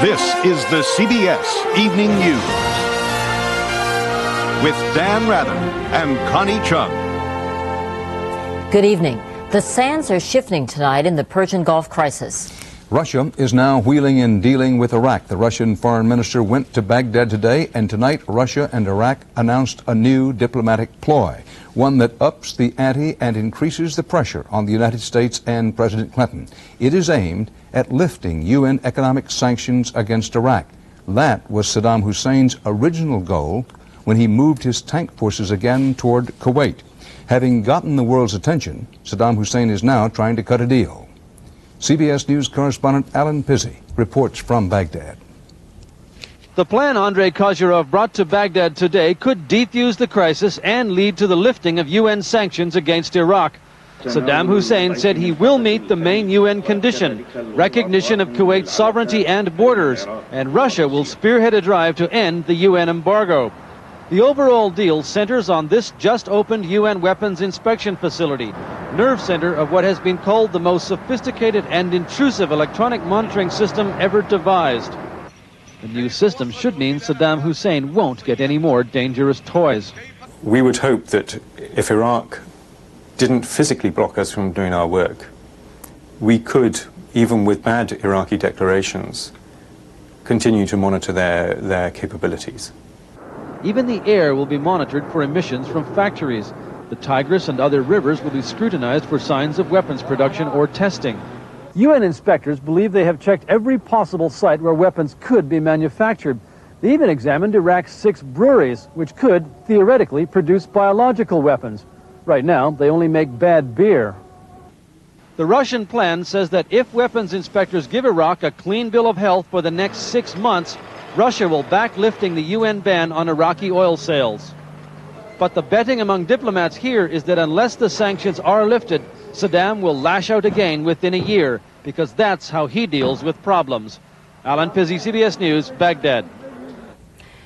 This is the CBS Evening News with Dan Rather and Connie Chung. Good evening. The sands are shifting tonight in the Persian Gulf crisis. Russia is now wheeling and dealing with Iraq. The Russian foreign minister went to Baghdad today, and tonight Russia and Iraq announced a new diplomatic ploy, one that ups the ante and increases the pressure on the United States and President Clinton. It is aimed at lifting UN economic sanctions against Iraq. That was Saddam Hussein's original goal when he moved his tank forces again toward Kuwait. Having gotten the world's attention, Saddam Hussein is now trying to cut a deal. CBS News correspondent Alan Pizzi reports from Baghdad. The plan Andrei Kozyrov brought to Baghdad today could defuse the crisis and lead to the lifting of UN sanctions against Iraq. Saddam Hussein said he will meet the main UN condition, recognition of Kuwait's sovereignty and borders, and Russia will spearhead a drive to end the UN embargo. The overall deal centers on this just-opened UN weapons inspection facility, nerve center of what has been called the most sophisticated and intrusive electronic monitoring system ever devised. The new system should mean Saddam Hussein won't get any more dangerous toys. We would hope that if Iraq didn't physically block us from doing our work, we could, even with bad Iraqi declarations, continue to monitor their capabilities. Even the air will be monitored for emissions from factories. The Tigris and other rivers will be scrutinized for signs of weapons production or testing. UN inspectors believe they have checked every possible site where weapons could be manufactured. They even examined Iraq's 6 breweries, which could, theoretically, produce biological weapons. Right now, they only make bad beer. The Russian plan says that if weapons inspectors give Iraq a clean bill of health for the next 6 months, Russia will back lifting the UN ban on Iraqi oil sales. But the betting among diplomats here is that unless the sanctions are lifted, Saddam will lash out again within a year, because that's how he deals with problems. Alan Pizzi, CBS News, Baghdad.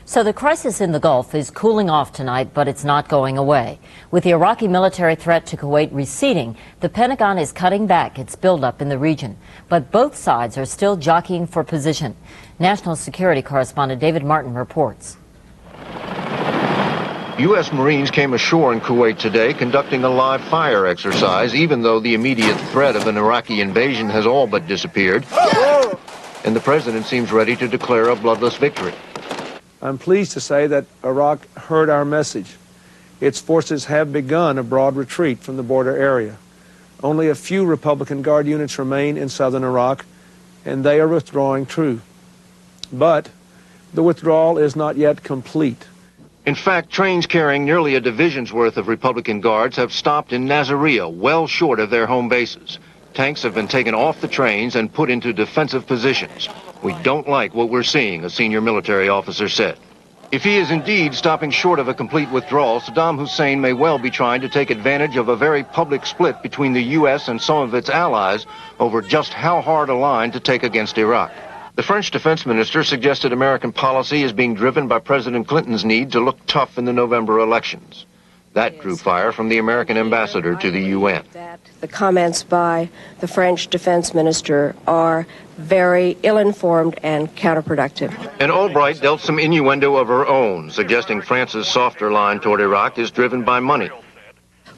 So the crisis in the Gulf is cooling off tonight, but it's not going away. With the Iraqi military threat to Kuwait receding, the Pentagon is cutting back its buildup in the region. But both sides are still jockeying for position. National Security Correspondent David Martin reports. U.S. Marines came ashore in Kuwait today conducting a live fire exercise, even though the immediate threat of an Iraqi invasion has all but disappeared. And the president seems ready to declare a bloodless victory. I'm pleased to say that Iraq heard our message. Its forces have begun a broad retreat from the border area. Only a few Republican Guard units remain in southern Iraq, and they are withdrawing too. But the withdrawal is not yet complete. In fact, trains carrying nearly a division's worth of Republican Guards have stopped in Nasiriyah, well short of their home bases. Tanks have been taken off the trains and put into defensive positions. We don't like what we're seeing, a senior military officer said. If he is indeed stopping short of a complete withdrawal, Saddam Hussein may well be trying to take advantage of a very public split between the U.S. and some of its allies over just how hard a line to take against Iraq. The French defense minister suggested American policy is being driven by President Clinton's need to look tough in the November elections. That drew fire from the American ambassador to the UN. The comments by the French defense minister are very ill-informed and counterproductive. And Albright dealt some innuendo of her own, suggesting France's softer line toward Iraq is driven by money.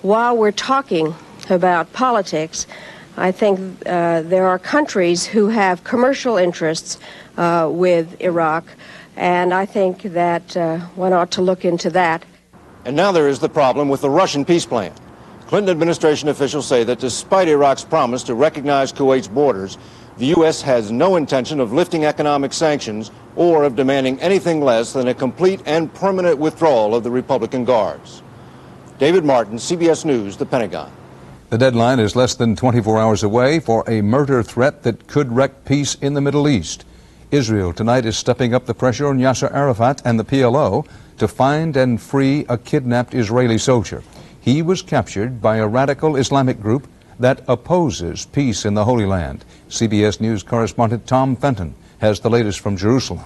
While we're talking about politics, I think there are countries who have commercial interests with Iraq, and I think that one ought to look into that. And now there is the problem with the Russian peace plan. Clinton administration officials say that despite Iraq's promise to recognize Kuwait's borders, the U.S. has no intention of lifting economic sanctions or of demanding anything less than a complete and permanent withdrawal of the Republican Guards. David Martin, CBS News, the Pentagon. The deadline is less than 24 hours away for a murder threat that could wreck peace in the Middle East. Israel tonight is stepping up the pressure on Yasser Arafat and the PLO to find and free a kidnapped Israeli soldier. He was captured by a radical Islamic group that opposes peace in the Holy Land. CBS News correspondent Tom Fenton has the latest from Jerusalem.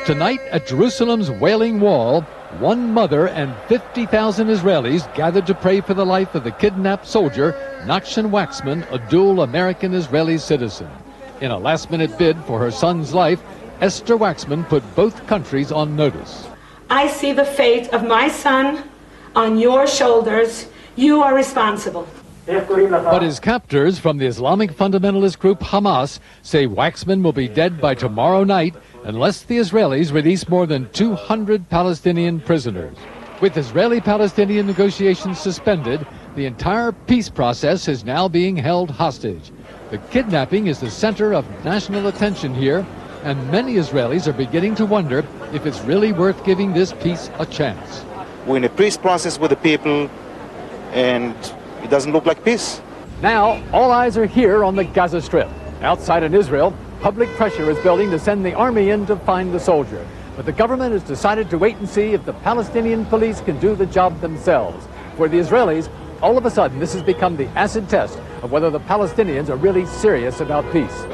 Tonight at Jerusalem's Wailing Wall, one mother and 50,000 Israelis gathered to pray for the life of the kidnapped soldier, Nachshon Waxman, a dual American-Israeli citizen. In a last-minute bid for her son's life, Esther Waxman put both countries on notice. I see the fate of my son on your shoulders. You are responsible. But his captors from the Islamic fundamentalist group Hamas say Waxman will be dead by tomorrow night unless the Israelis release more than 200 Palestinian prisoners. With Israeli-Palestinian negotiations suspended, the entire peace process is now being held hostage. The kidnapping is the center of national attention here, and many Israelis are beginning to wonder if it's really worth giving this peace a chance. We're in a peace process with the people, and it doesn't look like peace. Now, all eyes are here on the Gaza Strip. Outside in Israel, public pressure is building to send the army in to find the soldier. But the government has decided to wait and see if the Palestinian police can do the job themselves. For the Israelis, all of a sudden, this has become the acid test of whether the Palestinians are really serious about peace.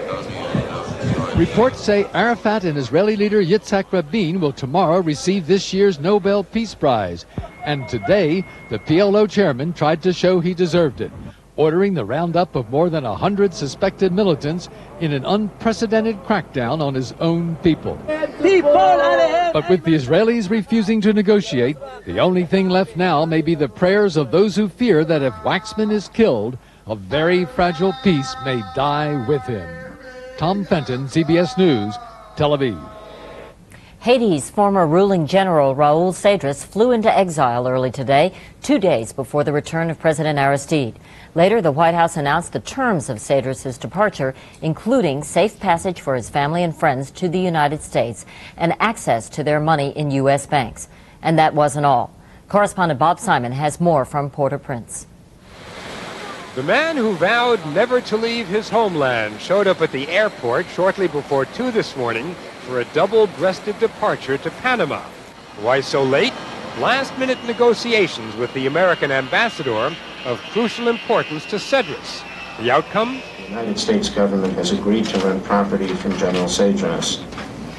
Reports say Arafat and Israeli leader Yitzhak Rabin will tomorrow receive this year's Nobel Peace Prize. And today, the PLO chairman tried to show he deserved it, ordering the roundup of more than 100 suspected militants in an unprecedented crackdown on his own people. But with the Israelis refusing to negotiate, the only thing left now may be the prayers of those who fear that if Waxman is killed, a very fragile peace may die with him. Tom Fenton, CBS News, Tel Aviv. Haiti's former ruling general Raul Cedras flew into exile early today, 2 days before the return of President Aristide. Later, the White House announced the terms of Cedras' departure, including safe passage for his family and friends to the United States and access to their money in U.S. banks. And that wasn't all. Correspondent Bob Simon has more from Port-au-Prince. The man who vowed never to leave his homeland showed up at the airport shortly before 2 this morning for a double-breasted departure to Panama. Why so late? Last-minute negotiations with the American ambassador of crucial importance to Cedras. The outcome? The United States government has agreed to rent property from General Cedras.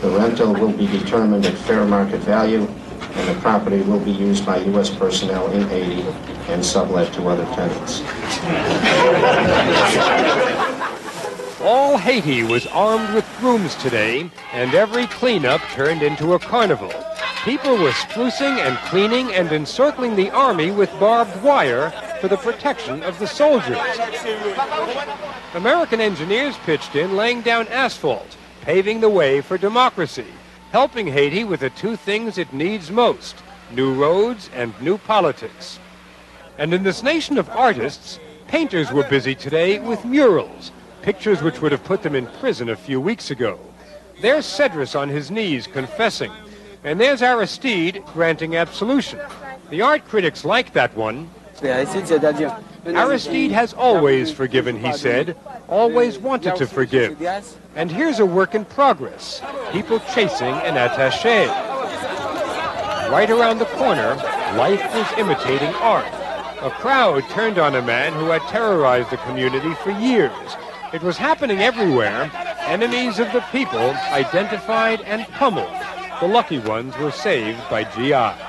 The rental will be determined at fair market value, and the property will be used by U.S. personnel in Haiti and sublet to other tenants. All Haiti was armed with brooms today, and every cleanup turned into a carnival. People were sprucing and cleaning and encircling the army with barbed wire for the protection of the soldiers. American engineers pitched in, laying down asphalt, paving the way for democracy, helping Haiti with the two things it needs most, new roads and new politics. And in this nation of artists, painters were busy today with murals, pictures which would have put them in prison a few weeks ago. There's Cedras on his knees confessing, and there's Aristide granting absolution. The art critics like that one. Aristide has always forgiven, he said, always wanted to forgive. And here's a work in progress, people chasing an attaché. Right around the corner, life was imitating art. A crowd turned on a man who had terrorized the community for years. It was happening everywhere. Enemies of the people identified and pummeled. The lucky ones were saved by GIs.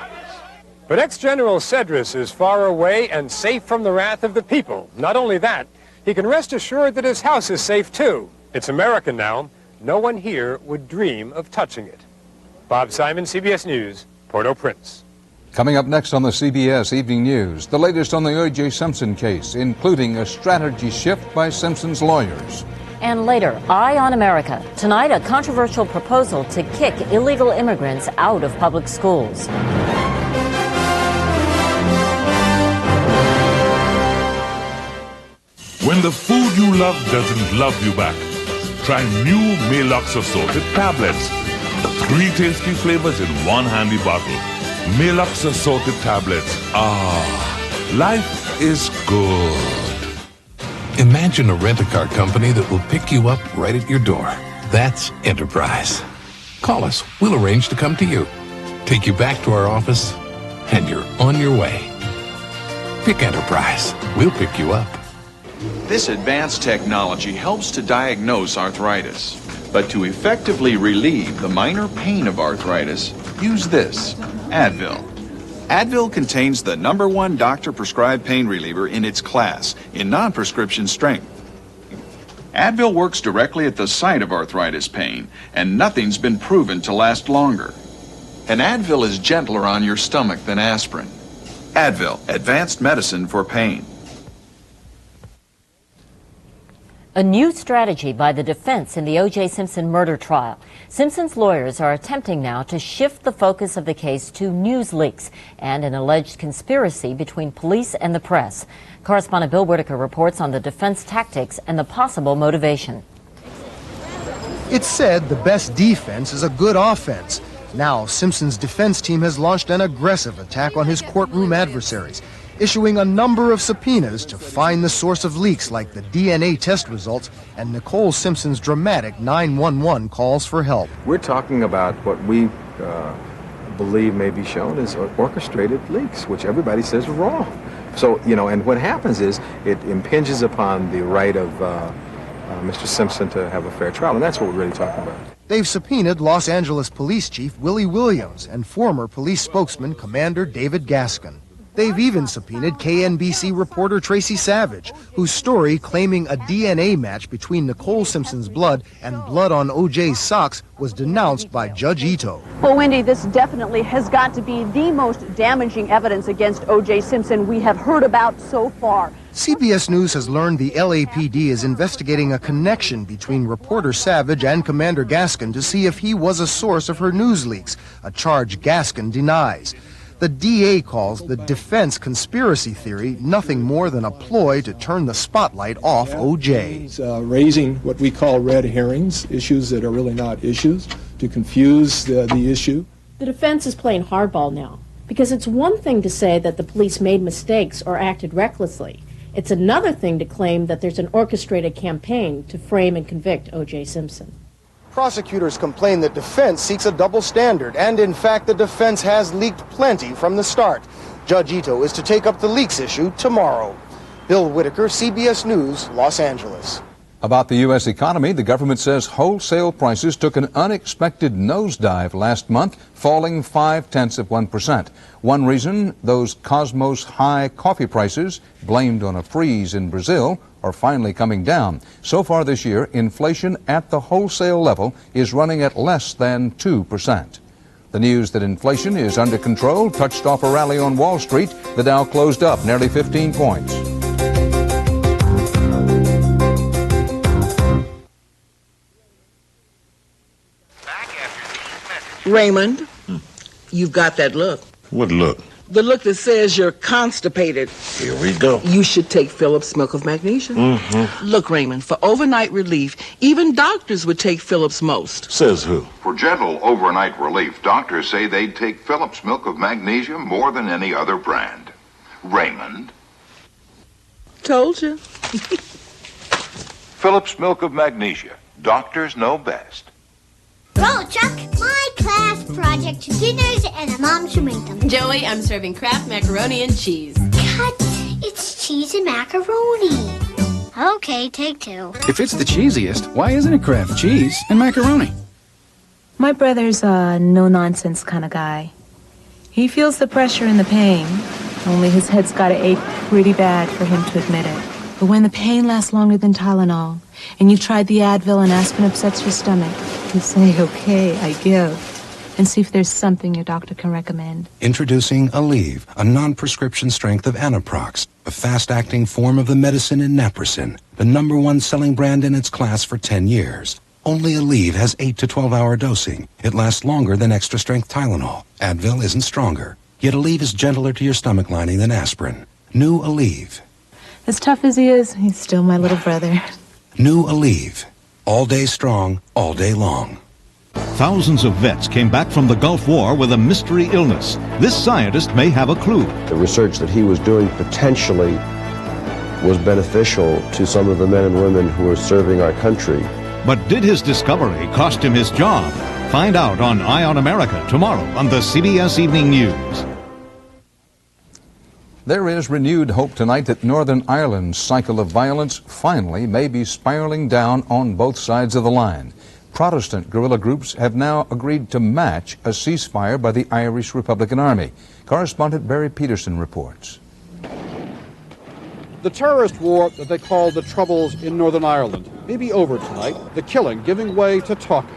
But ex-General Cedras is far away and safe from the wrath of the people. Not only that, he can rest assured that his house is safe too. It's American now. No one here would dream of touching it. Bob Simon, CBS News, Port-au-Prince. Coming up next on the CBS Evening News, the latest on the O.J. Simpson case, including a strategy shift by Simpson's lawyers. And later, Eye on America. Tonight, a controversial proposal to kick illegal immigrants out of public schools. When the food you love doesn't love you back, try new Maalox Assorted Tablets. 3 tasty flavors in one handy bottle. Maalox Assorted Tablets. Ah, life is good. Imagine a rent-a-car company that will pick you up right at your door. That's Enterprise. Call us. We'll arrange to come to you, take you back to our office, and you're on your way. Pick Enterprise. We'll pick you up. This advanced technology helps to diagnose arthritis. But to effectively relieve the minor pain of arthritis, use this, Advil. Advil contains the #1 doctor-prescribed pain reliever in its class in non-prescription strength. Advil works directly at the site of arthritis pain, and nothing's been proven to last longer. And Advil is gentler on your stomach than aspirin. Advil, advanced medicine for pain. A new strategy by the defense in the O.J. Simpson murder trial. Simpson's lawyers are attempting now to shift the focus of the case to news leaks and an alleged conspiracy between police and the press. Correspondent Bill Whitaker reports on the defense tactics and the possible motivation. It's said the best defense is a good offense. Now, Simpson's defense team has launched an aggressive attack on his courtroom adversaries, issuing a number of subpoenas to find the source of leaks like the DNA test results and Nicole Simpson's dramatic 911 calls for help. We're talking about what we believe may be shown as orchestrated leaks, which everybody says are wrong. So, and what happens is it impinges upon the right of Mr. Simpson to have a fair trial, and that's what we're really talking about. They've subpoenaed Los Angeles Police Chief Willie Williams and former police spokesman Commander David Gaskin. They've even subpoenaed KNBC reporter Tracy Savage, whose story claiming a DNA match between Nicole Simpson's blood and blood on O.J.'s socks was denounced by Judge Ito. Well, Wendy, this definitely has got to be the most damaging evidence against O.J. Simpson we have heard about so far. CBS News has learned the LAPD is investigating a connection between reporter Savage and Commander Gaskin to see if he was a source of her news leaks, a charge Gaskin denies. The DA calls the defense conspiracy theory nothing more than a ploy to turn the spotlight off O.J. He's raising what we call red herrings, issues that are really not issues, to confuse the issue. The defense is playing hardball now, because it's one thing to say that the police made mistakes or acted recklessly. It's another thing to claim that there's an orchestrated campaign to frame and convict O.J. Simpson. Prosecutors complain the defense seeks a double standard, and in fact the defense has leaked plenty from the start. Judge Ito is to take up the leaks issue tomorrow. Bill Whitaker, CBS News, Los Angeles. About the U.S. economy, the government says wholesale prices took an unexpected nosedive last month, falling 0.5%. One reason, those Cosmos high coffee prices, blamed on a freeze in Brazil, are finally coming down. So far this year, inflation at the wholesale level is running at less than 2%. The news that inflation is under control touched off a rally on Wall Street. The Dow closed up nearly 15 points. Raymond, you've got that look. What look? The look that says you're constipated. Here we go. You should take Phillips milk of magnesia. Look, Raymond, for overnight relief, even doctors would take Phillips most. Says who? For gentle overnight relief, doctors say they'd take Phillips milk of magnesia more than any other brand. Raymond. Told you. Phillips milk of magnesia. Doctors know best. Roll, Chuck. My class project dinners and a mom should make them. Joey, I'm serving Kraft macaroni and cheese. Cut. It's cheese and macaroni. Okay, take two. If it's the cheesiest, why isn't it Kraft cheese and macaroni? My brother's a no-nonsense kind of guy. He feels the pressure and the pain, only his head's got to ache pretty bad for him to admit it. But when the pain lasts longer than Tylenol, and you've tried the Advil and aspirin upsets your stomach, you say, okay, I give, and see if there's something your doctor can recommend. Introducing Aleve, a non-prescription strength of Anaprox, a fast-acting form of the medicine in naproxen, the #1 selling brand in its class for 10 years. Only Aleve has 8 to 12-hour dosing. It lasts longer than extra-strength Tylenol. Advil isn't stronger, yet Aleve is gentler to your stomach lining than aspirin. New Aleve. As tough as he is, he's still my little brother. New Aleve. All day strong, all day long. Thousands of vets came back from the Gulf War with a mystery illness. This scientist may have a clue. The research that he was doing potentially was beneficial to some of the men and women who were serving our country. But did his discovery cost him his job? Find out on Eye on America tomorrow on the CBS Evening News. There is renewed hope tonight that Northern Ireland's cycle of violence finally may be spiraling down on both sides of the line. Protestant guerrilla groups have now agreed to match a ceasefire by the Irish Republican Army. Correspondent Barry Peterson reports. The terrorist war that they call the Troubles in Northern Ireland may be over tonight, the killing giving way to talking.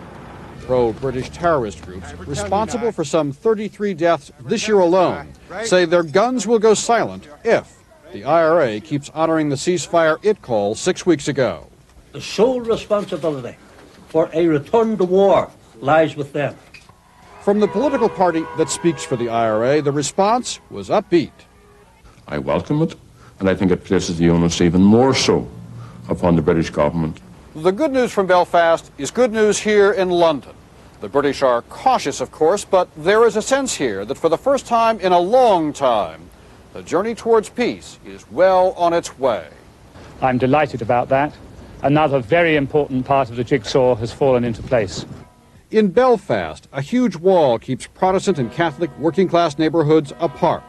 Pro-British terrorist groups responsible for some 33 deaths this year alone say their guns will go silent if the IRA keeps honoring the ceasefire it called 6 weeks ago. The sole responsibility for a return to war lies with them. From the political party that speaks for the IRA, the response was upbeat. I welcome it, and I think it places the onus even more so upon the British government. The good news from Belfast is good news here in London. The British are cautious, of course, but there is a sense here that for the first time in a long time, the journey towards peace is well on its way. I'm delighted about that. Another very important part of the jigsaw has fallen into place. In Belfast, a huge wall keeps Protestant and Catholic working-class neighborhoods apart.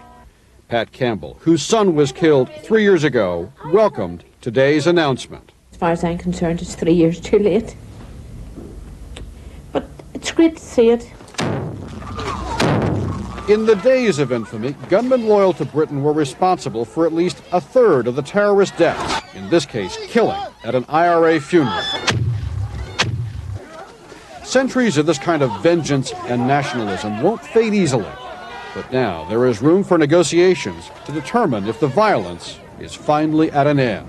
Pat Campbell, whose son was killed 3 years ago, welcomed today's announcement. As far as I'm concerned, it's 3 years too late. But it's great to see it. In the days of infamy, gunmen loyal to Britain were responsible for at least a third of the terrorist deaths, in this case, killing at an IRA funeral. Centuries of this kind of vengeance and nationalism won't fade easily. But now there is room for negotiations to determine if the violence is finally at an end.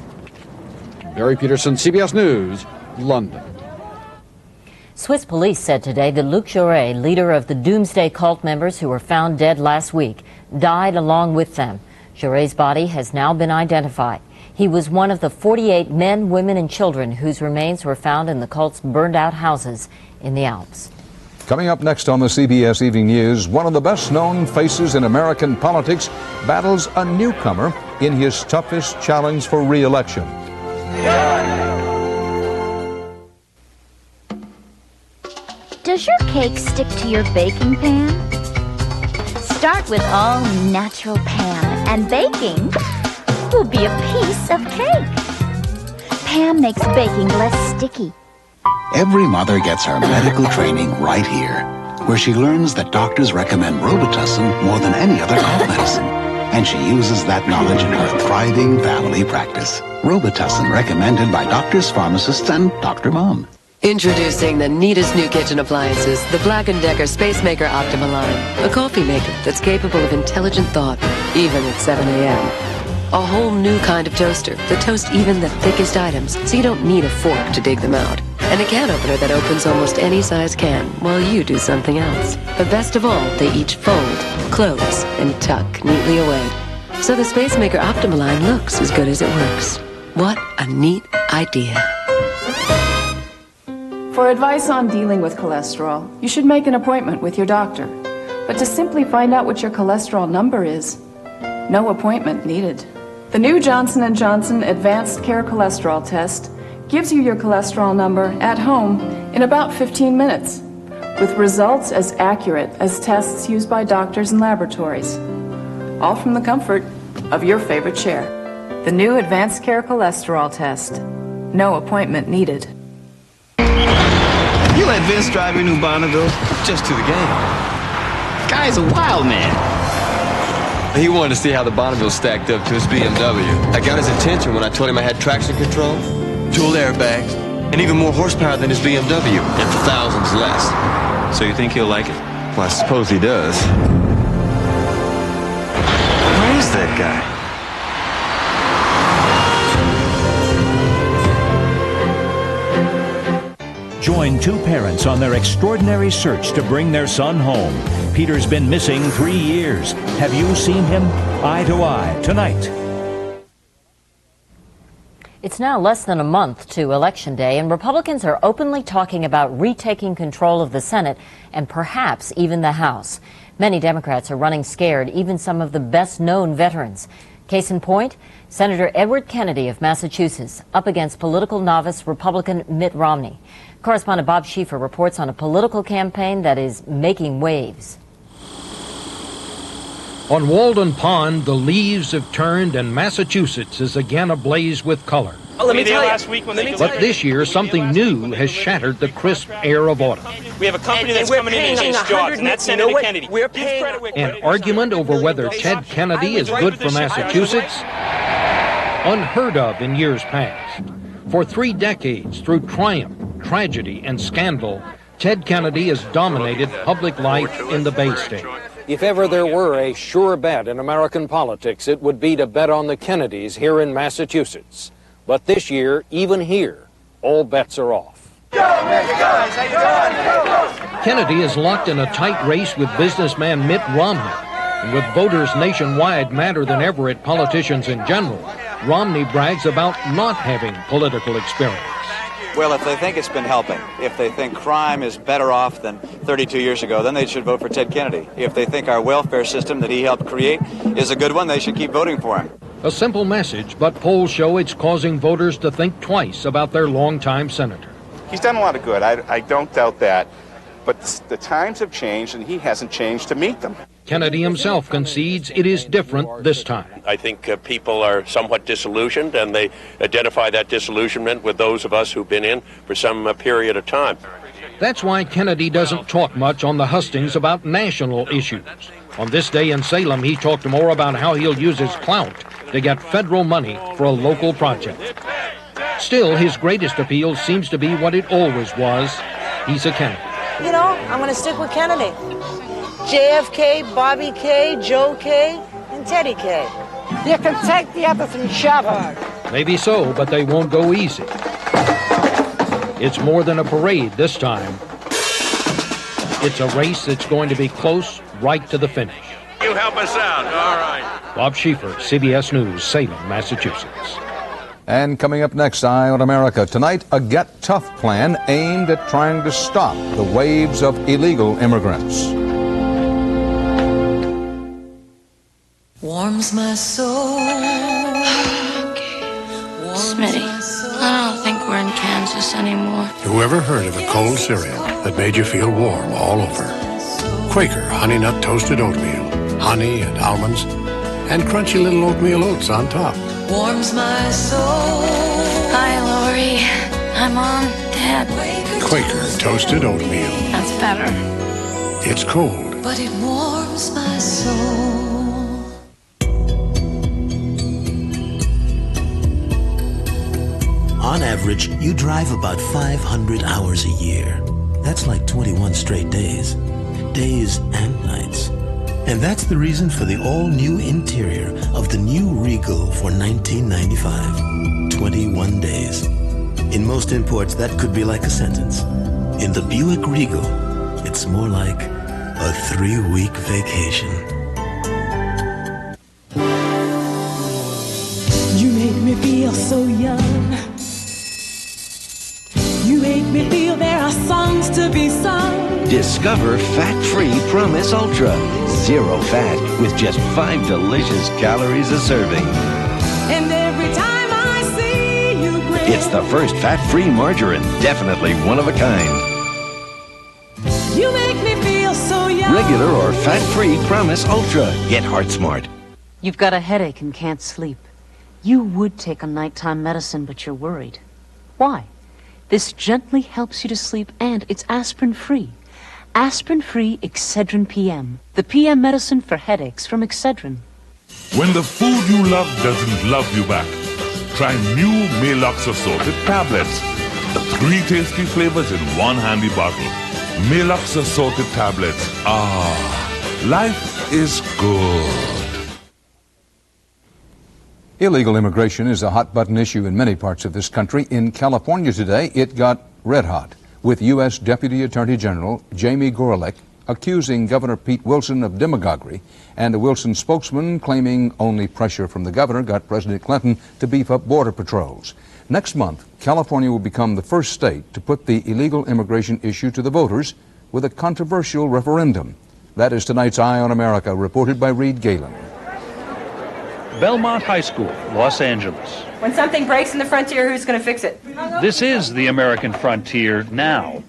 Barry Peterson, CBS News, London. Swiss police said today that Luc Jouret, leader of the Doomsday Cult members who were found dead last week, died along with them. Jouret's body has now been identified. He was one of the 48 men, women, and children whose remains were found in the cult's burned-out houses in the Alps. Coming up next on the CBS Evening News, one of the best-known faces in American politics battles a newcomer in his toughest challenge for re-election. Does your cake stick to your baking pan? Start with all natural Pam, and baking will be a piece of cake. Pam makes baking less sticky. Every mother gets her medical training right here, where she learns that doctors recommend Robitussin more than any other cough medicine. And she uses that knowledge in her thriving family practice. Robitussin recommended by doctors, pharmacists, and Dr. Mom. Introducing the neatest new kitchen appliances, the Black & Decker Spacemaker Optima line. A coffee maker that's capable of intelligent thought, even at 7 a.m. A whole new kind of toaster that toasts even the thickest items, so you don't need a fork to dig them out. And a can opener that opens almost any size can, while you do something else. But best of all, they each fold, close, and tuck neatly away. So the Spacemaker Optima line looks as good as it works. What a neat idea. For advice on dealing with cholesterol, you should make an appointment with your doctor. But to simply find out what your cholesterol number is, no appointment needed. The new Johnson & Johnson Advanced Care Cholesterol Test gives you your cholesterol number at home in about 15 minutes, with results as accurate as tests used by doctors and laboratories, all from the comfort of your favorite chair. The new Advanced Care Cholesterol Test. No appointment needed. You let Vince drive your new Bonneville just to the game. Guy's a wild man. He wanted to see how the Bonneville stacked up to his BMW. I got his attention when I told him I had traction control, dual airbags, and even more horsepower than his BMW, and for thousands less. So you think he'll like it? Well, I suppose he does. Where is that guy? Join two parents on their extraordinary search to bring their son home. Peter's been missing 3 years. Have you seen him? Eye to Eye, tonight. It's now less than a month to Election Day, and Republicans are openly talking about retaking control of the Senate and perhaps even the House. Many Democrats are running scared, even some of the best-known veterans. Case in point, Senator Edward Kennedy of Massachusetts up against political novice Republican Mitt Romney. Correspondent Bob Schieffer reports on a political campaign that is making waves. On Walden Pond, the leaves have turned and Massachusetts is again ablaze with color. Oh, let me tell you. But this year, something new has shattered the crisp air of autumn. We have a company that's coming in and changing jobs, and that's Senator Kennedy. We're paying an argument over whether Ted Kennedy is good for Massachusetts, unheard of in years past. For 3 decades, through triumph, tragedy, and scandal, Ted Kennedy has dominated public life in the Bay State. If ever there were a sure bet in American politics, it would be to bet on the Kennedys here in Massachusetts. But this year, even here, all bets are off. Kennedy is locked in a tight race with businessman Mitt Romney. And with voters nationwide madder than ever at politicians in general, Romney brags about not having political experience. Well, if they think it's been helping, if they think crime is better off than 32 years ago, then they should vote for Ted Kennedy. If they think our welfare system that he helped create is a good one, they should keep voting for him. A simple message, but polls show it's causing voters to think twice about their longtime senator. He's done a lot of good. I don't doubt that. But the times have changed, and he hasn't changed to meet them. Kennedy himself concedes it is different this time. I think people are somewhat disillusioned, and they identify that disillusionment with those of us who've been in for some period of time. That's why Kennedy doesn't talk much on the hustings about national issues. On this day in Salem, he talked more about how he'll use his clout to get federal money for a local project. Still, his greatest appeal seems to be what it always was. He's a Kennedy. You know, I'm going to stick with Kennedy. JFK, Bobby K, Joe K, and Teddy K. You can take the others and shove them. Maybe so, but they won't go easy. It's more than a parade this time. It's a race that's going to be close right to the finish. You help us out, all right. Bob Schieffer, CBS News, Salem, Massachusetts. And coming up next, Eye on America. Tonight, a Get Tough plan aimed at trying to stop the waves of illegal immigrants. Warms my soul. Smitty, I don't think we're in Kansas anymore. Whoever heard of a cold cereal that made you feel warm all over? Quaker Honey Nut Toasted Oatmeal, honey and almonds, and crunchy little oatmeal oats on top. Warms my soul. Hi, Lori. Hi, Mom. Dad. Quaker Toasted Oatmeal. That's better. It's cold, but it warms my soul. On average, you drive about 500 hours a year. That's like 21 straight days. Days and nights. And that's the reason for the all-new interior of the new Regal for $1995. 21 days. In most imports, that could be like a sentence. In the Buick Regal, it's more like a 3-week vacation. You make me feel so young. You make me feel there are songs to be sung. Discover Fat-Free Promise Ultra. 0 fat with just 5 delicious calories a serving. And every time I see you grin, It's the first fat-free margarine. Definitely one of a kind. you make me feel so young. Regular or fat-free Promise Ultra. Get heart smart. You've got a headache and can't sleep. You would take a nighttime medicine, but you're worried. Why? This gently helps you to sleep, and it's aspirin-free. Aspirin-free Excedrin PM. The PM medicine for headaches from Excedrin. When the food you love doesn't love you back, try new Maalox assorted tablets. 3 tasty flavors in 1 handy bottle. Maalox assorted tablets. Life is good. Illegal immigration is a hot-button issue in many parts of this country. In California today, it got red hot, with U.S. Deputy Attorney General Jamie Gorelick accusing Governor Pete Wilson of demagoguery, and a Wilson spokesman claiming only pressure from the governor got President Clinton to beef up border patrols. Next month, California will become the first state to put the illegal immigration issue to the voters with a controversial referendum. That is tonight's Eye on America, reported by Reed Galen. Belmont High School, Los Angeles. When something breaks in the frontier, who's going to fix it? This is the American frontier now.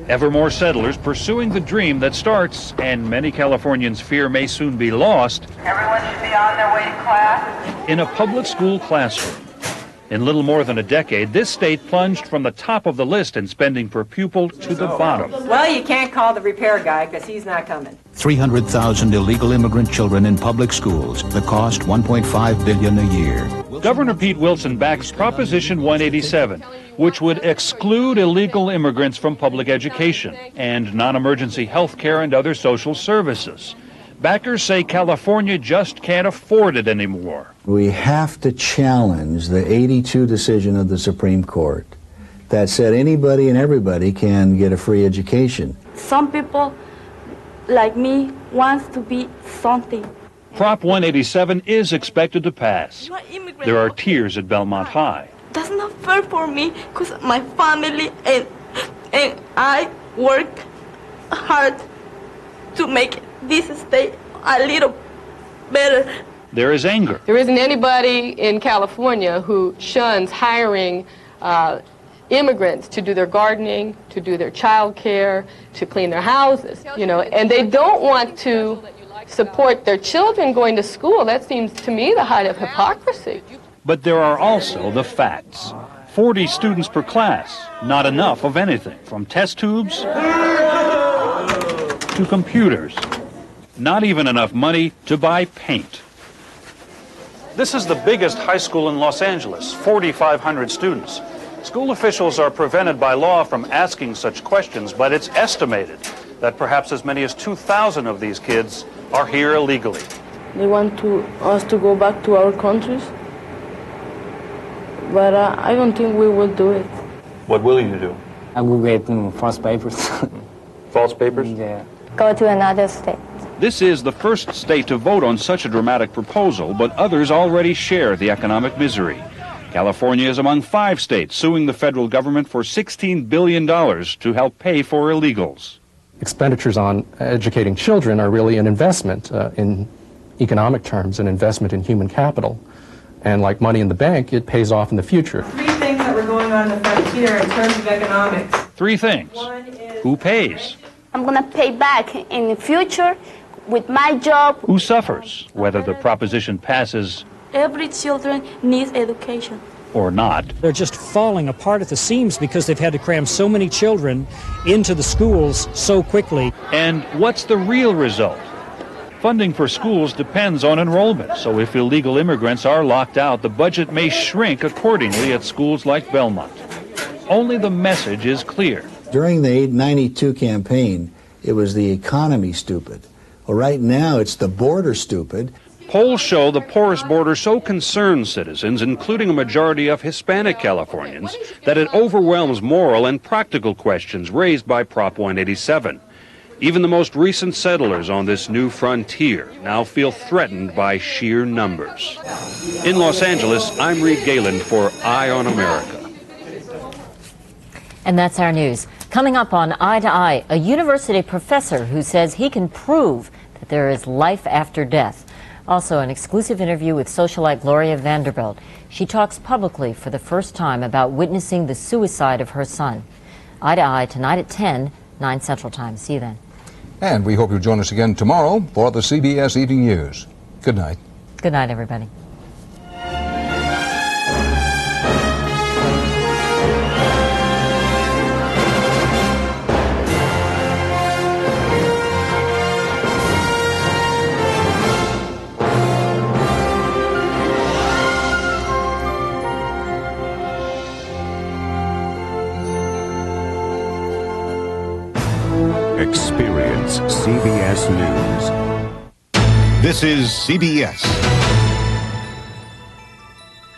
Ever more settlers pursuing the dream that starts, and many Californians fear may soon be lost, Everyone should be on their way to class. in a public school classroom. In little more than a decade, this state plunged from the top of the list in spending per pupil to the bottom. Well, you can't call the repair guy because he's not coming. 300,000 illegal immigrant children in public schools. The cost, $1.5 billion a year. Governor Pete Wilson backs Proposition 187, which would exclude illegal immigrants from public education and non-emergency health care and other social services. Backers say California just can't afford it anymore. We have to challenge the 82 decision of the Supreme Court that said anybody and everybody can get a free education. Some people, like me, wants to be something. Prop 187 is expected to pass. There are tears at Belmont High. That's not fair for me because my family and I work hard to make this state a little better. There is anger. There isn't anybody in California who shuns hiring immigrants to do their gardening, to do their child care, to clean their houses, and they don't want to support their children going to school. That seems to me the height of hypocrisy. But there are also the facts. 40 students per class, not enough of anything, from test tubes to computers. Not even enough money to buy paint. This is the biggest high school in Los Angeles, 4,500 students. School officials are prevented by law from asking such questions, but it's estimated that perhaps as many as 2,000 of these kids are here illegally. They want us to go back to our countries, but I don't think we will do it. What will you do? I will get false papers. False papers? Yeah. Go to another state. This is the first state to vote on such a dramatic proposal, but others already share the economic misery. California is among 5 states suing the federal government for $16 billion to help pay for illegals. Expenditures on educating children are really an investment in economic terms, an investment in human capital. And like money in the bank, it pays off in the future. 3 things that were going on in the frontier in terms of economics. 3 things. Who pays? I'm going to pay back in the future with my job. Who suffers, whether the proposition passes Every children needs education. or not? They're just falling apart at the seams because they've had to cram so many children into the schools so quickly. And what's the real result? Funding for schools depends on enrollment, so if illegal immigrants are locked out, the budget may shrink accordingly at schools like Belmont. Only the message is clear. During the 92 campaign, it was the economy stupid. Well, right now, it's the border stupid. Polls show the porous border so concerns citizens, including a majority of Hispanic Californians, that it overwhelms moral and practical questions raised by Prop 187. Even the most recent settlers on this new frontier now feel threatened by sheer numbers. In Los Angeles, I'm Reed Galen for Eye on America. And that's our news. Coming up on Eye to Eye, a university professor who says he can prove that there is life after death. Also, an exclusive interview with socialite Gloria Vanderbilt. She talks publicly for the first time about witnessing the suicide of her son. Eye to Eye tonight at 10, 9 Central Time. See you then. And we hope you'll join us again tomorrow for the CBS Evening News. Good night. Good night, everybody. Experience CBS News. This is CBS.